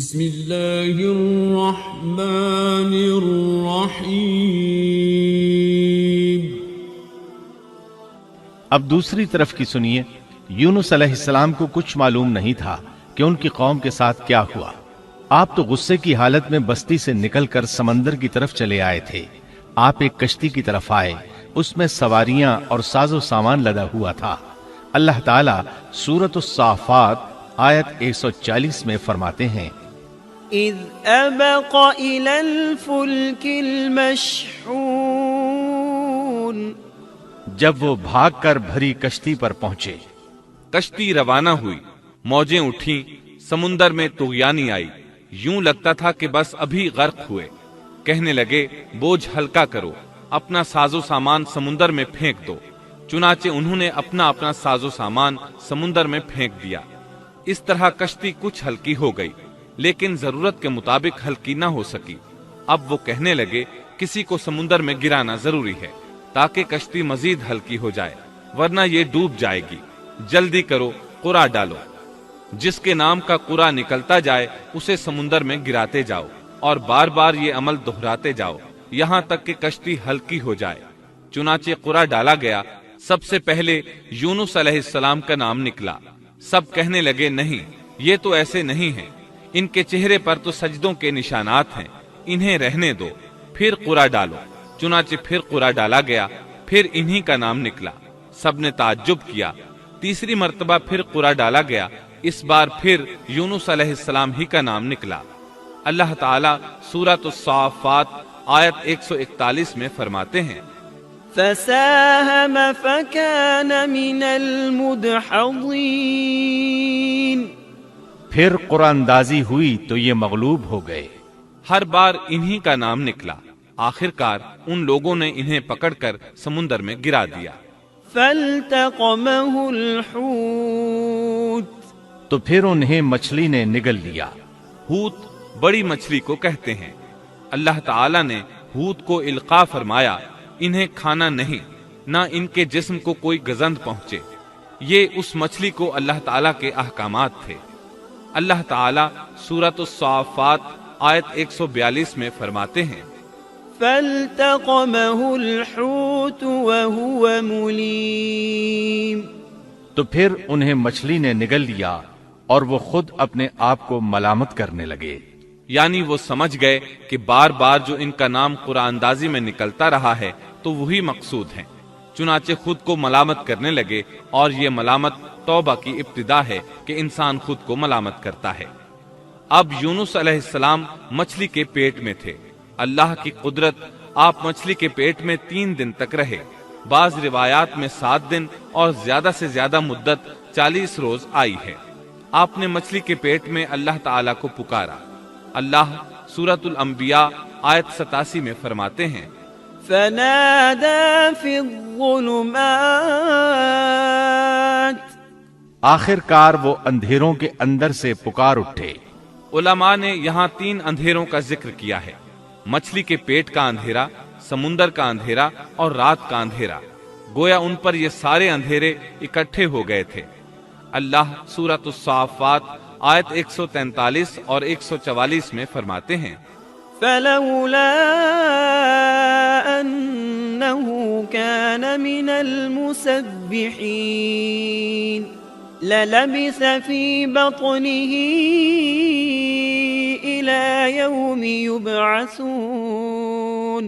بسم اللہ الرحمن الرحیم۔ اب دوسری طرف کی سنیے، یونس علیہ السلام کو کچھ معلوم نہیں تھا کہ ان کی قوم کے ساتھ کیا ہوا۔ آپ تو غصے کی حالت میں بستی سے نکل کر سمندر کی طرف چلے آئے تھے۔ آپ ایک کشتی کی طرف آئے، اس میں سواریاں اور ساز و سامان لدا ہوا تھا۔ اللہ تعالیٰ سورۃ الصافات آیت 140 میں فرماتے ہیں، اذ ابق الى الفلك المشحون، جب وہ بھاگ کر بھری کشتی پر پہنچے۔ کشتی روانہ ہوئی، موجیں اٹھیں، سمندر میں طغیانی آئی، یوں لگتا تھا کہ بس ابھی غرق ہوئے۔ کہنے لگے بوجھ ہلکا کرو، اپنا ساز و سامان سمندر میں پھینک دو۔ چنانچہ انہوں نے اپنا ساز و سامان سمندر میں پھینک دیا۔ اس طرح کشتی کچھ ہلکی ہو گئی، لیکن ضرورت کے مطابق ہلکی نہ ہو سکی۔ اب وہ کہنے لگے کسی کو سمندر میں گرانا ضروری ہے تاکہ کشتی مزید ہلکی ہو جائے، ورنہ یہ ڈوب جائے گی۔ جلدی کرو، قرع ڈالو۔ جس کے نام کا قرع نکلتا جائے اسے سمندر میں گراتے جاؤ، اور بار بار یہ عمل دہراتے جاؤ یہاں تک کہ کشتی ہلکی ہو جائے۔ چنانچہ قرع ڈالا گیا۔ سب سے پہلے یونس علیہ السلام کا نام نکلا۔ سب کہنے لگے نہیں، یہ تو ایسے نہیں ہیں، ان کے چہرے پر تو سجدوں کے نشانات ہیں، انہیں رہنے دو، پھر قرع ڈالو۔ چنانچہ پھر قرع ڈالا گیا، پھر انہی کا نام نکلا۔ سب نے تعجب کیا۔ تیسری مرتبہ پھر قرع ڈالا گیا، اس بار پھر یونس علیہ السلام ہی کا نام نکلا۔ اللہ تعالیٰ سورۃ الصافات آیت 141 میں فرماتے ہیں، فساهم فكان من المدحضين، پھر قرآن اندازی ہوئی تو یہ مغلوب ہو گئے۔ ہر بار انہی کا نام نکلا۔ آخرکار ان لوگوں نے انہیں پکڑ کر سمندر میں گرا دیا۔ فالتقمه الحوت، تو پھر انہیں مچھلی نے نگل لیا۔ حوت بڑی مچھلی کو کہتے ہیں۔ اللہ تعالیٰ نے حوت کو القاء فرمایا، انہیں کھانا نہیں، نہ ان کے جسم کو کوئی گزند پہنچے۔ یہ اس مچھلی کو اللہ تعالیٰ کے احکامات تھے۔ اللہ تعالیٰ سورۃ الصافات آیت 142 میں فرماتے ہیں، فالتقمه الحوت وهو مليم، تو پھر انہیں مچھلی نے نگل لیا اور وہ خود اپنے آپ کو ملامت کرنے لگے۔ یعنی وہ سمجھ گئے کہ بار بار جو ان کا نام قرآن اندازی میں نکلتا رہا ہے تو وہی مقصود ہیں۔ چنانچہ خود کو ملامت کرنے لگے، اور یہ ملامت توبہ کی ابتدا ہے کہ انسان خود کو ملامت کرتا ہے۔ اب یونس علیہ السلام مچھلی کے پیٹ میں تھے۔ اللہ کی قدرت، آپ مچھلی کے پیٹ میں 3 دن تک رہے۔ بعض روایات میں 7 دن اور زیادہ سے زیادہ مدت 40 روز آئی ہے۔ آپ نے مچھلی کے پیٹ میں اللہ تعالیٰ کو پکارا۔ اللہ سورۃ الانبیاء آیت 87 میں فرماتے ہیں، فنادى في الظلمات، آخر کار وہ اندھیروں کے اندر سے پکار اٹھے۔ علماء نے یہاں 3 اندھیروں کا ذکر کیا ہے، مچھلی کے پیٹ کا اندھیرا، سمندر کا اندھیرا اور رات کا اندھیرا۔ گویا ان پر یہ سارے اندھیرے اکٹھے ہو گئے تھے۔ اللہ سورۃ الصافات آیت 143 اور 144 میں فرماتے ہیں، فلولا أنه كان من المسبحين للبث في بطنه إلى يوم يبعثون،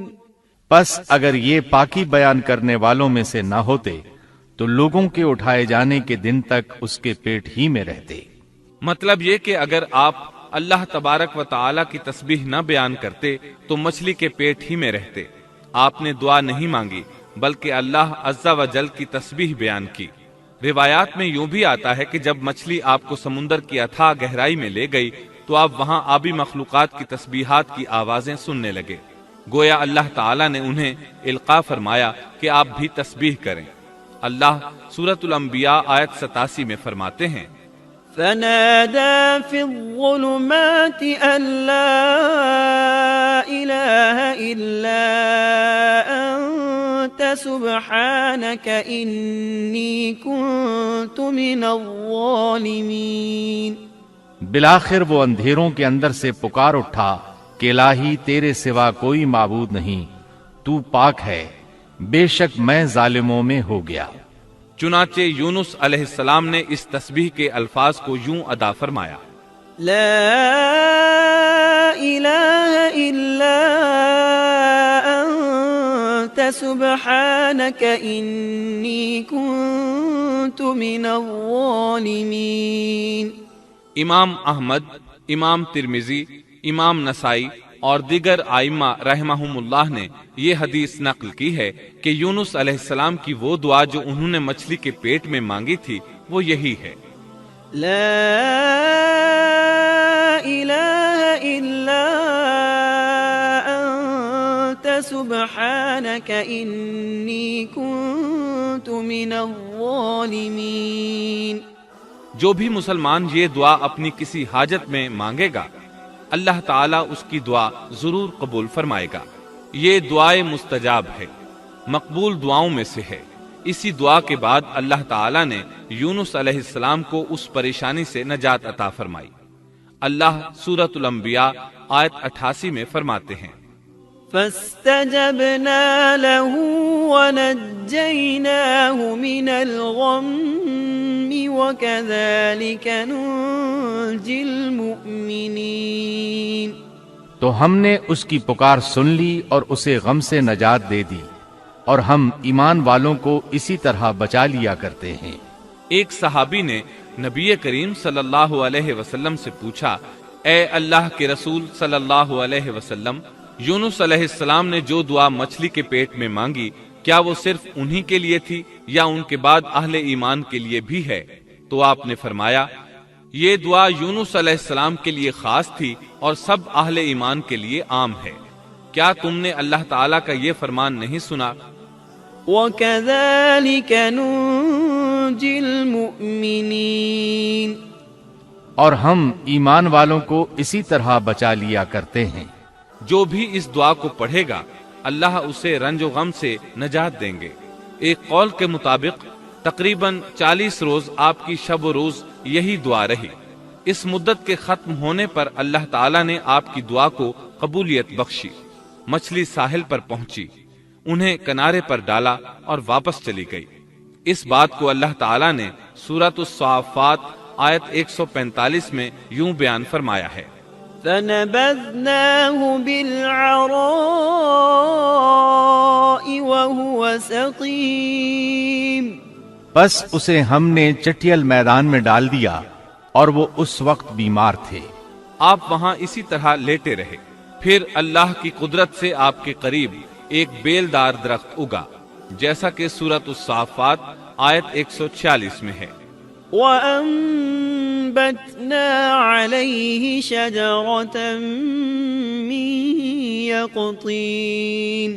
پس اگر یہ پاکی بیان کرنے والوں میں سے نہ ہوتے تو لوگوں کے اٹھائے جانے کے دن تک اس کے پیٹ ہی میں رہتے۔ مطلب یہ کہ اگر آپ اللہ تبارک و تعالی کی تسبیح نہ بیان کرتے تو مچھلی کے پیٹ ہی میں رہتے۔ آپ نے دعا نہیں مانگی بلکہ اللہ عز و جل کی تسبیح بیان کی۔ روایات میں یوں بھی آتا ہے کہ جب مچھلی آپ کو سمندر کی اتھاہ گہرائی میں لے گئی تو آپ وہاں آبی مخلوقات کی تسبیحات کی آوازیں سننے لگے۔ گویا اللہ تعالیٰ نے انہیں القاء فرمایا کہ آپ بھی تسبیح کریں۔ اللہ سورۃ الانبیاء آیت 87 میں فرماتے ہیں، فنادى في الظلمات أن لا إله إلا أنت سبحانك إني كنت من الظالمين، بلاخر وہ اندھیروں کے اندر سے پکار اٹھا کہ الہی تیرے سوا کوئی معبود نہیں، تو پاک ہے، بے شک میں ظالموں میں ہو گیا۔ چنانچہ یونس علیہ السلام نے اس تسبیح کے الفاظ کو یوں ادا فرمایا: لا إله إلا أنت سبحانك إني كنت من الظالمين۔ امام احمد، امام ترمذی، امام نسائی اور دیگر ائمہ رحمہم اللہ نے یہ حدیث نقل کی ہے کہ یونس علیہ السلام کی وہ دعا جو انہوں نے مچھلی کے پیٹ میں مانگی تھی وہ یہی ہے: لا إله إلا أنت سبحانك إني كنت من الظالمين۔ جو بھی مسلمان یہ دعا اپنی کسی حاجت میں مانگے گا، اللہ تعالیٰ اس کی دعا ضرور قبول فرمائے گا۔ یہ دعائے مستجاب ہے، مقبول دعاؤں میں سے ہے۔ اسی دعا کے بعد اللہ تعالیٰ نے یونس علیہ السلام کو اس پریشانی سے نجات عطا فرمائی۔ اللہ سورۃ الانبیاء آیت 88 میں فرماتے ہیں: فاستجبنا له ونجيناه من الغم وكذلك ننجي المؤمنين۔ تو ہم نے اس کی پکار سن لی اور اسے غم سے نجات دے دی، اور ہم ایمان والوں کو اسی طرح بچا لیا کرتے ہیں۔ ایک صحابی نے نبی کریم صلی اللہ علیہ وسلم سے پوچھا: اے اللہ کے رسول صلی اللہ علیہ وسلم، یونس علیہ السلام نے جو دعا مچھلی کے پیٹ میں مانگی، کیا وہ صرف انہی کے لیے تھی یا ان کے بعد اہل ایمان کے لیے بھی ہے؟ تو آپ نے فرمایا: یہ دعا یونس علیہ السلام کے لیے خاص تھی اور سب اہل ایمان کے لیے عام ہے۔ کیا تم نے اللہ تعالیٰ کا یہ فرمان نہیں سنا؟ وَكَذَلِكَ نُنْجِي الْمُؤْمِنِينَ۔ اور ہم ایمان والوں کو اسی طرح بچا لیا کرتے ہیں۔ جو بھی اس دعا کو پڑھے گا اللہ اسے رنج و غم سے نجات دیں گے۔ ایک قول کے مطابق تقریباً 40 روز آپ کی شب و روز یہی دعا رہی۔ اس مدت کے ختم ہونے پر اللہ تعالیٰ نے آپ کی دعا کو قبولیت بخشی۔ مچھلی ساحل پر پہنچی، انہیں کنارے پر ڈالا اور واپس چلی گئی۔ اس بات کو اللہ تعالیٰ نے سورۃ الصافات آیت 145 میں یوں بیان فرمایا ہے: فَنَبَذْنَاهُ بِالْعَرَاءِ وَهُوَ سَقِيمٌ۔ پس اسے ہم نے چٹیل میدان میں ڈال دیا اور وہ اس وقت بیمار تھے۔ آپ وہاں اسی طرح لیٹے رہے۔ پھر اللہ کی قدرت سے آپ کے قریب ایک بیلدار درخت اگا، جیسا کہ سورۃ الصافات آیت 146 میں ہے: وَأَنبَتْنَا عَلَيْهِ شَجَرَةً مِّن يَقْطِينٍ۔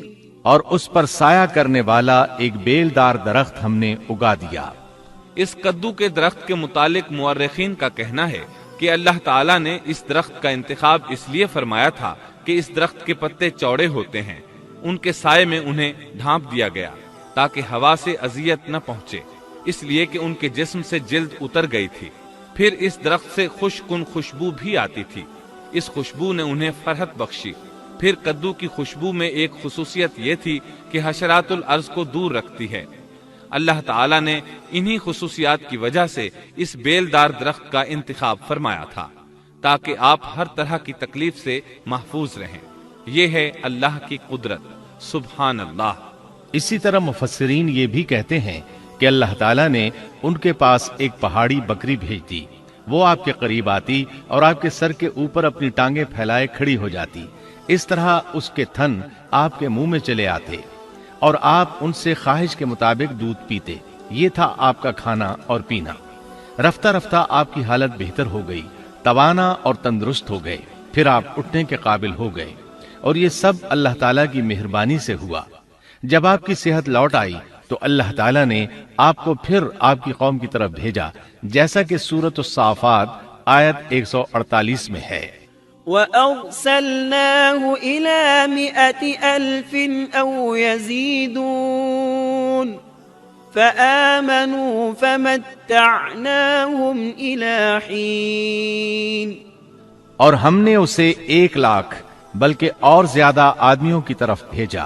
اور اس پر سایہ کرنے والا ایک بیلدار درخت ہم نے اگا دیا۔ اس کدو کے درخت کے متعلق مورخین کا کہنا ہے کہ اللہ تعالیٰ نے اس درخت کا انتخاب اس لیے فرمایا تھا کہ اس درخت کے پتے چوڑے ہوتے ہیں، ان کے سائے میں انہیں ڈھانپ دیا گیا تاکہ ہوا سے اذیت نہ پہنچے، اس لیے کہ ان کے جسم سے جلد اتر گئی تھی۔ پھر اس درخت سے خوش کن خوشبو بھی آتی تھی، اس خوشبو نے انہیں فرحت بخشی۔ پھر کدو کی خوشبو میں ایک خصوصیت یہ تھی کہ حشرات الارض کو دور رکھتی ہے۔ اللہ تعالیٰ نے انہی خصوصیات کی وجہ سے اس بیلدار درخت کا انتخاب فرمایا تھا تاکہ آپ ہر طرح کی تکلیف سے محفوظ رہیں۔ یہ ہے اللہ کی قدرت، سبحان اللہ۔ اسی طرح مفسرین یہ بھی کہتے ہیں کہ اللہ تعالیٰ نے ان کے پاس ایک پہاڑی بکری بھیج دی، وہ آپ کے قریب آتی اور آپ کے سر کے اوپر اپنی ٹانگیں پھیلائے کھڑی ہو جاتی۔ اس طرح اس کے تھن آپ کے منہ میں چلے آتے اور آپ ان سے خواہش کے مطابق دودھ پیتے۔ یہ تھا آپ کا کھانا اور پینا۔ رفتہ رفتہ آپ کی حالت بہتر ہو گئی، توانا اور تندرست ہو گئے، پھر آپ اٹھنے کے قابل ہو گئے، اور یہ سب اللہ تعالیٰ کی مہربانی سے ہوا۔ جب آپ کی صحت لوٹ آئی تو اللہ تعالیٰ نے آپ کو پھر آپ کی قوم کی طرف بھیجا، جیسا کہ سورۃ الصافات آیت 148 میں ہے: وَأَرْسَلْنَاهُ إِلَى 100,000 أَوْ يَزِيدُونَ۔ فآمنوا فمتعناهم إلى حين اور ہم نے اسے 1,00,000 بلکہ اور زیادہ آدمیوں کی طرف بھیجا،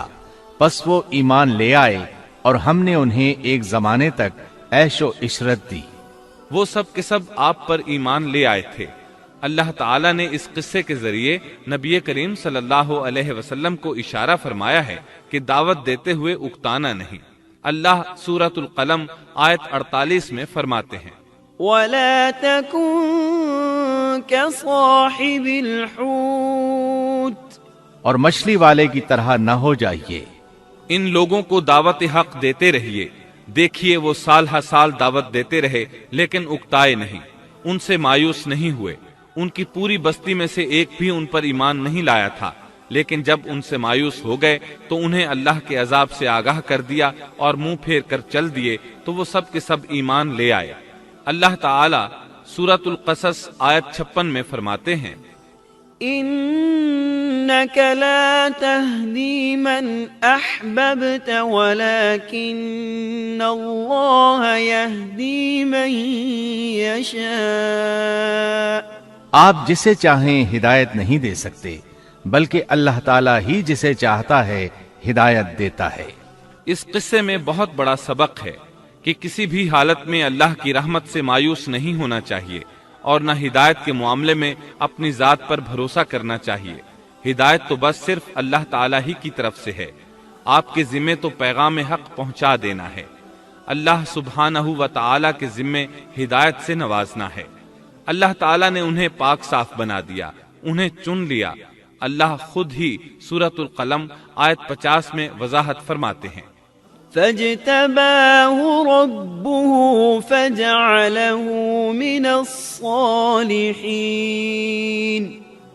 پس وہ ایمان لے آئے اور ہم نے انہیں ایک زمانے تک عیش و عشرت دی۔ وہ سب کے سب آپ پر ایمان لے آئے تھے۔ اللہ تعالیٰ نے اس قصے کے ذریعے نبی کریم صلی اللہ علیہ وسلم کو اشارہ فرمایا ہے کہ دعوت دیتے ہوئے اکتانا نہیں۔ اللہ سورۃ القلم آیت 48 میں فرماتے ہیں، ولا تكن كصاحب الحوت اور مچھلی والے کی طرح نہ ہو جائیے۔ ان لوگوں کو دعوت حق دیتے رہیے۔ دیکھیے وہ سال ہر سال دعوت دیتے رہے لیکن اکتائے نہیں، ان سے مایوس نہیں ہوئے۔ ان کی پوری بستی میں سے ایک بھی ان پر ایمان نہیں لایا تھا، لیکن جب ان سے مایوس ہو گئے تو انہیں اللہ کے عذاب سے آگاہ کر دیا اور منہ پھیر کر چل دیے تو وہ سب کے سب ایمان لے آئے۔ اللہ تعالی سورۃ القصص آیت 56 میں فرماتے ہیں، إنك لا تهدي من أحببت ولكن الله يهدي من يشاء۔ آپ جسے چاہیں ہدایت نہیں دے سکتے، بلکہ اللہ تعالیٰ ہی جسے چاہتا ہے ہدایت دیتا ہے۔ اس قصے میں بہت بڑا سبق ہے کہ کسی بھی حالت میں اللہ کی رحمت سے مایوس نہیں ہونا چاہیے اور نہ ہدایت کے معاملے میں اپنی ذات پر بھروسہ کرنا چاہیے۔ ہدایت تو بس صرف اللہ تعالیٰ ہی کی طرف سے ہے، آپ کے ذمے تو پیغام حق پہنچا دینا ہے۔ اللہ سبحانہ و تعالیٰ کے ذمے ہدایت سے نوازنا ہے۔ اللہ تعالیٰ نے انہیں پاک صاف بنا دیا، انہیں چن لیا۔ اللہ خود ہی سورۃ القلم آیت 50 میں وضاحت فرماتے ہیں، فاجتباه ربه فجعله من الصالحين۔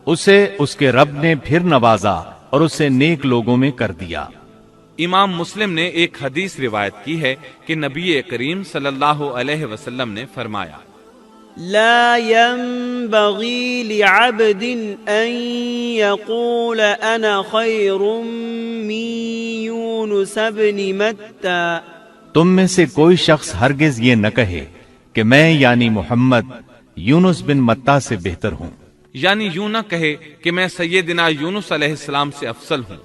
اسے اس کے رب نے پھر نوازا اور اسے نیک لوگوں میں کر دیا۔ امام مسلم نے ایک حدیث روایت کی ہے کہ نبی کریم صلی اللہ علیہ وسلم نے فرمایا، لا ينبغي لعبد ان يقول انا خير من يونس بن متى۔ تم میں سے کوئی شخص ہرگز یہ نہ کہے کہ میں یعنی محمد یونس بن متا سے بہتر ہوں، یعنی یوں نہ کہے کہ میں سیدنا یونس علیہ السلام سے افضل ہوں،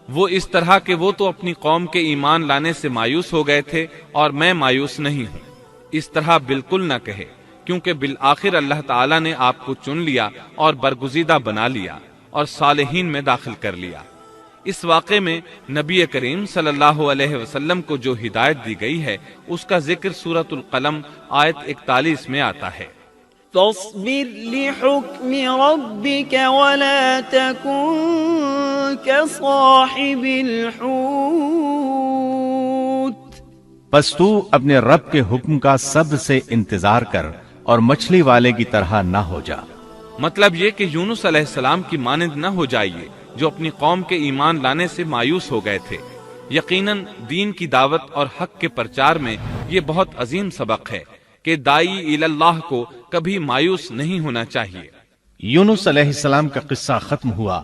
وہ اس طرح کہ وہ تو اپنی قوم کے ایمان لانے سے مایوس ہو گئے تھے اور میں مایوس نہیں ہوں۔ اس طرح بالکل نہ کہے، کیونکہ بالآخر اللہ تعالیٰ نے آپ کو چن لیا اور برگزیدہ بنا لیا اور صالحین میں داخل کر لیا۔ اس واقعے میں نبی کریم صلی اللہ علیہ وسلم کو جو ہدایت دی گئی ہے اس کا ذکر سورۃ القلم آیت 41 میں آتا ہے، فاصبر لحكم ربك ولا تكن كصاحب الحوت۔ پس تو اپنے رب کے حکم کا صبر سے انتظار کر اور مچھلی والے کی طرح نہ ہو جا۔ مطلب یہ کہ یونس علیہ السلام کی مانند نہ ہو جائیے جو اپنی قوم کے ایمان لانے سے مایوس ہو گئے تھے۔ یقیناً دین کی دعوت اور حق کے پرچار میں یہ بہت عظیم سبق ہے کہ دائی اللہ کو کبھی مایوس نہیں ہونا چاہیے۔ یونس علیہ السلام کا قصہ ختم ہوا